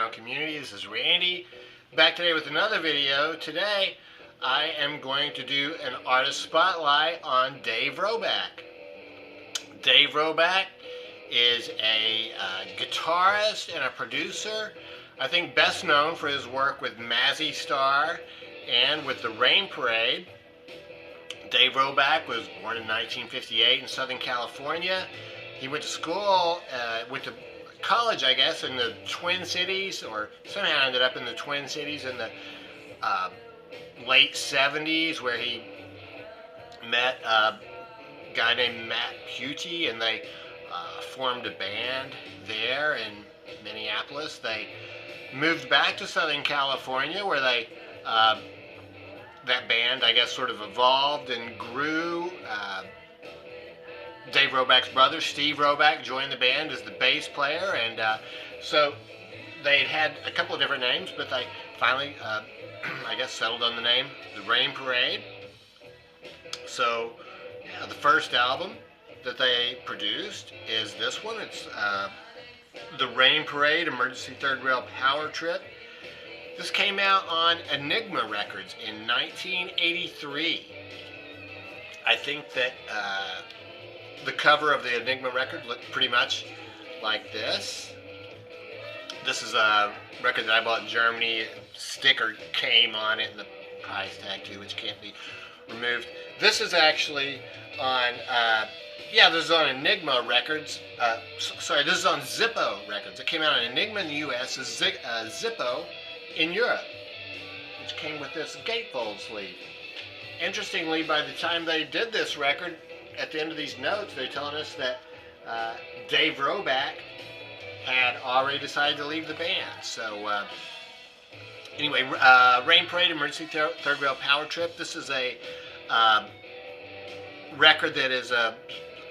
underground community. This is Randy, back today with another video. Today I am going to do an artist spotlight on Dave Roback. Dave Roback is a guitarist and a producer. I think best known for his work with Mazzy Star and with the Rain Parade. Dave Roback was born in 1958 in Southern California. He went to school, went to college, I guess, in the Twin Cities, or somehow ended up in the Twin Cities in the late 70s, where he met a guy named Matt Pucci, and they formed a band there in Minneapolis. They moved back to Southern California, where they that band, I guess, sort of evolved and grew. Dave Roback's brother, Steve Roback, joined the band as the bass player, and so they had a couple of different names, but they finally, I guess, settled on the name The Rain Parade. So, yeah, the first album that they produced is this one. It's The Rain Parade, Emergency Third Rail Power Trip. This came out on Enigma Records in 1983. I think that the cover of the Enigma record looked pretty much like this. This is a record that I bought in Germany. A sticker came on it and the price tag too, which can't be removed. This is actually on, this is on Enigma Records. Sorry, this is on Zippo Records. It came out on Enigma in the U.S., Zippo in Europe, which came with this gatefold sleeve. Interestingly, by the time they did this record, at the end of these notes, they're telling us that Dave Roback had already decided to leave the band. So, anyway, Rain Parade, Emergency Third Rail Power Trip. This is a record that is a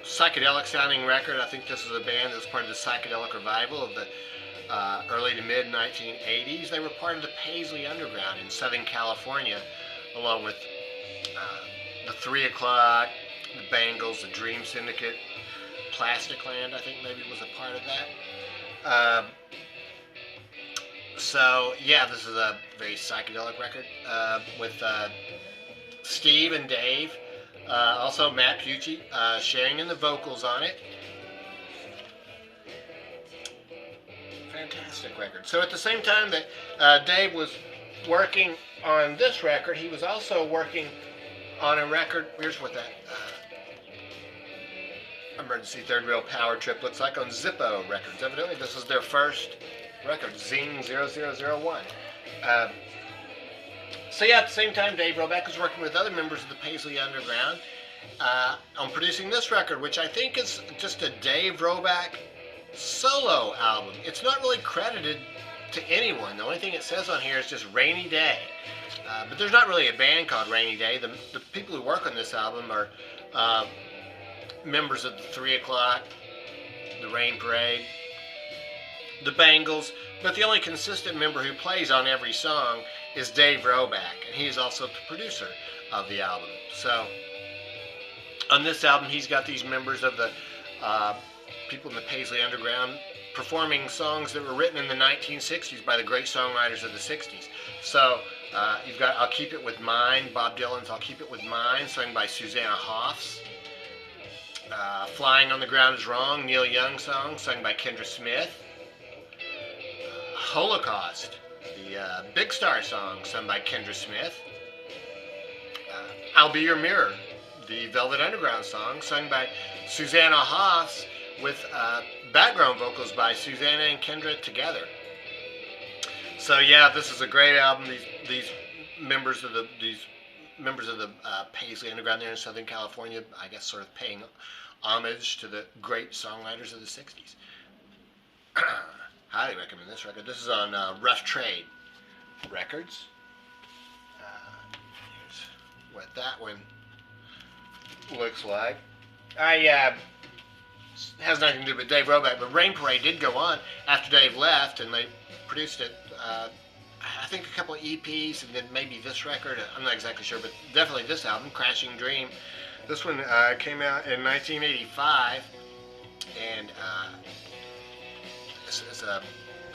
psychedelic sounding record. I think this is a band that was part of the psychedelic revival of the early to mid 1980s. They were part of the Paisley Underground in Southern California, along with the 3 O'Clock, the Bangles, the Dream Syndicate, Plastic Land, I think maybe was a part of that. So, yeah, this is a very psychedelic record with Steve and Dave, also Matt Pucci, sharing in the vocals on it. Fantastic record. So at the same time that Dave was working on this record, he was also working on a record. Here's what that Emergency Third Rail Power Trip looks like on Zippo Records. Evidently, this is their first record, Zing 0001. So yeah, at the same time, Dave Roback was working with other members of the Paisley Underground on producing this record, which I think is just a Dave Roback solo album. It's not really credited to anyone. The only thing it says on here is just Rainy Day. But there's not really a band called Rainy Day. The people who work on this album are members of the 3 O'Clock, the Rain Parade, the Bangles, but the only consistent member who plays on every song is Dave Roback, and he is also the producer of the album. So on this album, he's got these members of the people in the Paisley Underground performing songs that were written in the 1960s by the great songwriters of the 60s. So you've got I'll Keep It With Mine, Bob Dylan's I'll Keep It With Mine, sung by Susanna Hoffs. Flying on the Ground Is Wrong, Neil Young song, sung by Kendra Smith. Holocaust, the Big Star song, sung by Kendra Smith. I'll Be Your Mirror, the Velvet Underground song, sung by Susanna Hoffs, with background vocals by Susanna and Kendra together. So yeah, this is a great album. These members of the Paisley Underground there in Southern California, I guess, sort of paying homage to the great songwriters of the 60s. Highly recommend this record. This is on Rough Trade Records. Here's what that one looks like. Has nothing to do with Dave Roback, but Rain Parade did go on after Dave left, and they produced it. I think a couple of EPs, and then maybe this record. I'm not exactly sure, but definitely this album, Crashing Dream. This one came out in 1985, and this is a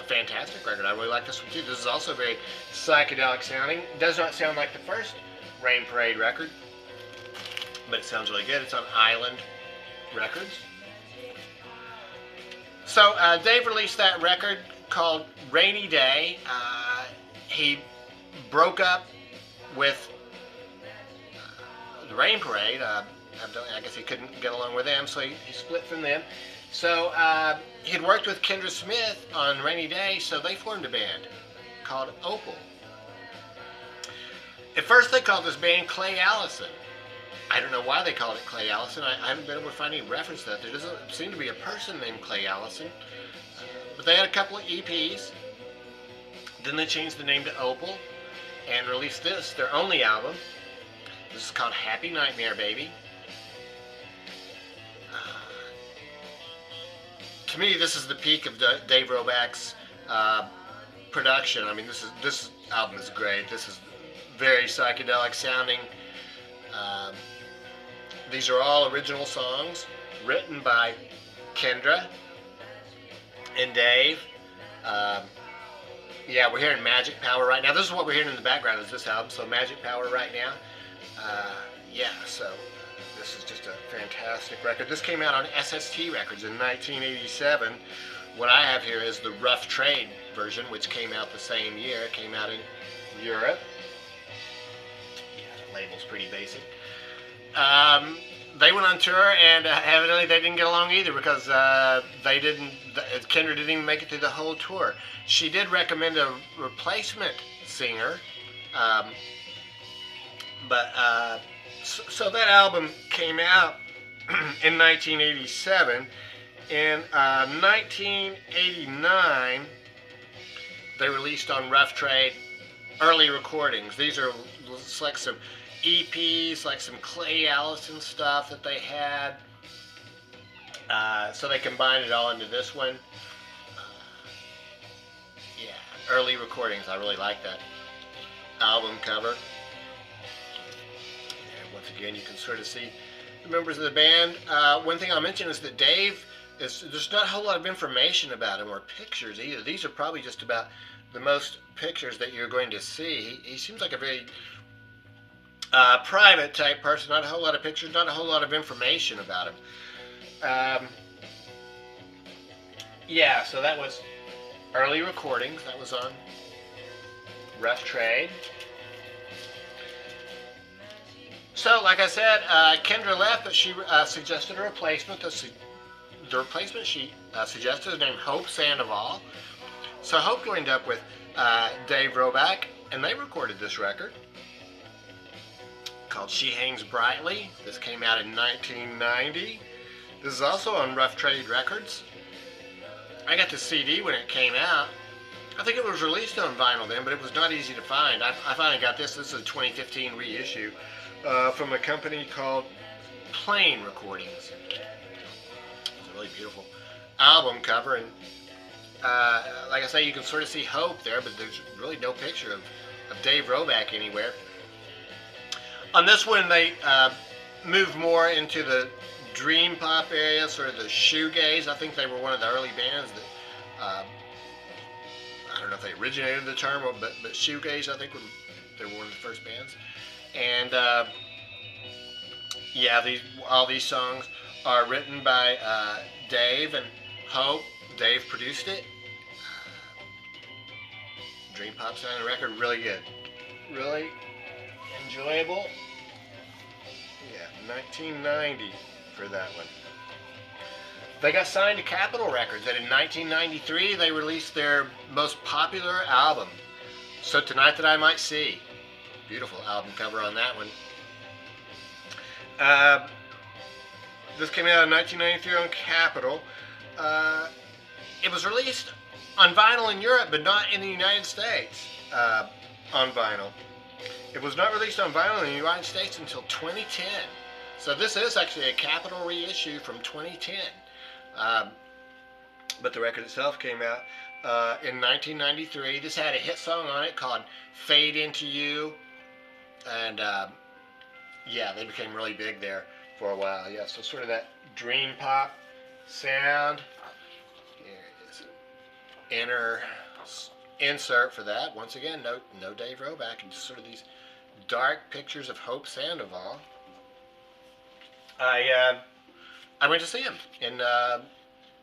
a fantastic record. I really like this one too. This is also very psychedelic sounding. It does not sound like the first Rain Parade record, but it sounds really good. It's on Island Records. So Dave released that record called Rainy Day. He broke up with the Rain Parade. I guess he couldn't get along with them, so he split from them. So he'd worked with Kendra Smith on Rainy Day, so they formed a band called Opal. At first they called this band Clay Allison. I don't know why they called it Clay Allison. I haven't been able to find any reference to that. There doesn't seem to be a person named Clay Allison. But they had a couple of EPs. Then they changed the name to Opal and released this, their only album. This is called Happy Nightmare Baby. To me, this is the peak of Dave Roback's production. I mean, this album is great. This is very psychedelic sounding. These are all original songs written by Kendra and Dave. Yeah, we're hearing Magic Power right now. This is what we're hearing in the background is this album, so Magic Power right now. Yeah, so this is just a fantastic record. This came out on SST Records in 1987. What I have here is the Rough Trade version, which came out the same year. It came out in Europe. Yeah, the label's pretty basic. They went on tour, and evidently they didn't get along either because Kendra didn't even make it through the whole tour. She did recommend a replacement singer, so that album came out in 1987. In 1989, they released on Rough Trade early recordings. These are like some EPs, like some Clay Allison stuff that they had. So they combined it all into this one. Yeah, early recordings. I really like that album cover. And once again, you can sort of see the members of the band. One thing I'll mention is that Dave, there's not a whole lot of information about him or pictures either. These are probably just about the most pictures that you're going to see. He seems like a very private type person. Not a whole lot of pictures, not a whole lot of information about him. Yeah, so that was early recordings. That was on Rough Trade. So, like I said, Kendra left, but she suggested a replacement. The replacement she suggested is named Hope Sandoval. So Hope joined up with Dave Roback, and they recorded this record called She Hangs Brightly. This came out in 1990. This is also on Rough Trade Records. I got the CD when it came out. I think it was released on vinyl then, but it was not easy to find. I finally got this. This is a 2015 reissue from a company called Plain Recordings. It's a really beautiful album cover, and like I say, you can sort of see Hope there, but there's really no picture of Dave Roback anywhere. On this one, they moved more into the dream pop area, sort of the shoegaze. I think they were one of the early bands that, I don't know if they originated the term, but shoegaze, I think they were one of the first bands. And yeah, all these songs are written by Dave and Hope. Dave produced it. Dream pop sounding record, really good, really enjoyable. Yeah, 1990 for that one. They got signed to Capitol Records, and in 1993 they released their most popular album, So Tonight That I Might See. Beautiful album cover on that one. This came out in 1993 on Capitol. It was released on vinyl in Europe, but not in the United States on vinyl. It was not released on vinyl in the United States until 2010. So this is actually a Capitol reissue from 2010. But the record itself came out in 1993. This had a hit song on it called Fade Into You. And yeah, they became really big there for a while. Yeah, so sort of that dream pop sound. Here it is. inner insert for that. Once again, no Dave Roback, and just sort of these dark pictures of Hope Sandoval. I went to see him in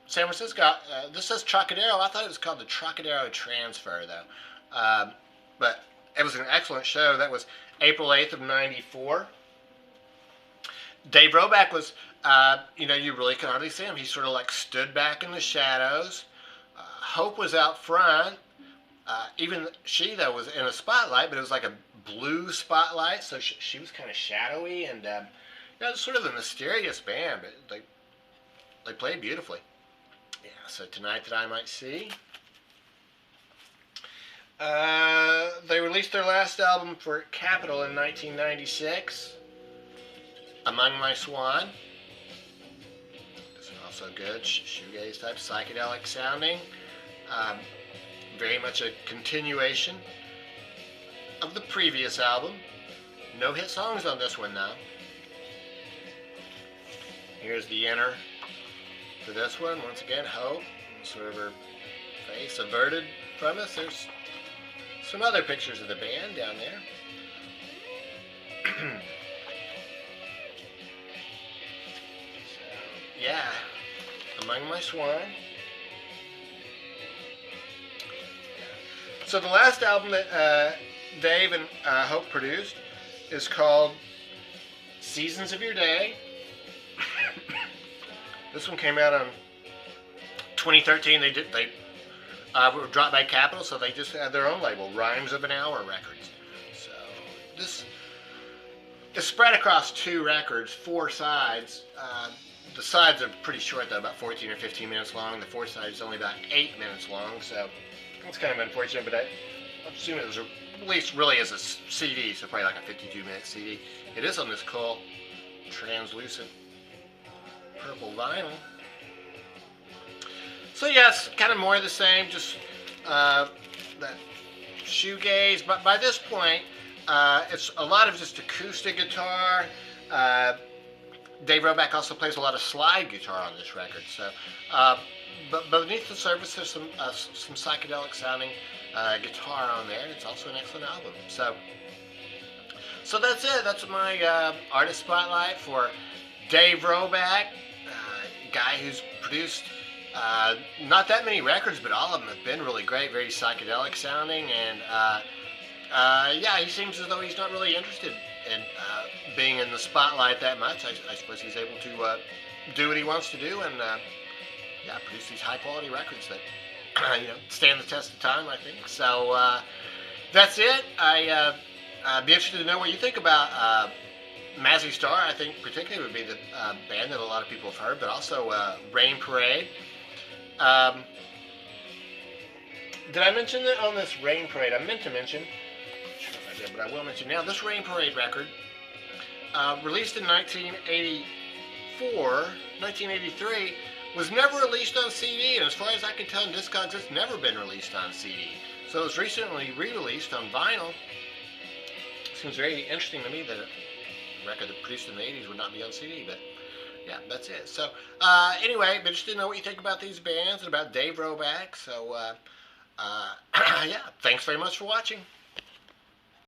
San Francisco. This says Trocadero. I thought it was called the Trocadero Transfer, though. But it was an excellent show. That was April 8th of '94. Dave Roback was, you really could hardly see him. He sort of like stood back in the shadows. Hope was out front. Even she, though, was in a spotlight, but it was like a blue spotlight, so she was kind of shadowy, and it's sort of a mysterious band, but they played beautifully. Yeah, so Tonight That I Might See. They released their last album for Capitol in 1996, Among My Swan. This is also good, shoegaze type, psychedelic sounding. Very much a continuation of the previous album. No hit songs on this one, though. Here's the inner for this one. Once again, Hope, sort of her face averted from us. There's some other pictures of the band down there. So, yeah, Among My Swan. So the last album that Dave and Hope produced is called Seasons of Your Day. This one came out on 2013. They were dropped by Capitol, so they just had their own label, Rhymes of an Hour Records. So this is spread across 2 records, 4 sides. The sides are pretty short, though, about 14 or 15 minutes long. The 4th side is only about 8 minutes long, so it's kind of unfortunate, but I assume it was released really as a CD, so probably like a 52-minute CD. It is on this cool translucent purple vinyl. So yes, kind of more of the same, just that shoegaze. But by this point, it's a lot of just acoustic guitar. Dave Roback also plays a lot of slide guitar on this record. So, but beneath the surface, there's some psychedelic sounding guitar on there, and it's also an excellent album. So that's it. That's my artist spotlight for Dave Roback, guy who's produced not that many records, but all of them have been really great, very psychedelic sounding, and yeah, he seems as though he's not really interested in being in the spotlight that much. I suppose he's able to do what he wants to do, and yeah, produce these high quality records that stand the test of time, I think. So that's it. I'd be interested to know what you think about Mazzy Star. I think particularly would be the band that a lot of people have heard, but also Rain Parade. Did I mention that on this Rain Parade? I meant to mention, I'm sure if I did, but I will mention now, this Rain Parade record, released in 1983, was never released on CD, and as far as I can tell in Discogs, it's never been released on CD. So it was recently re-released on vinyl. Seems very interesting to me that a record that produced in the 80s would not be on CD, but yeah, that's it. So anyway, I'm interested to know what you think about these bands and about Dave Roback. So yeah, thanks very much for watching.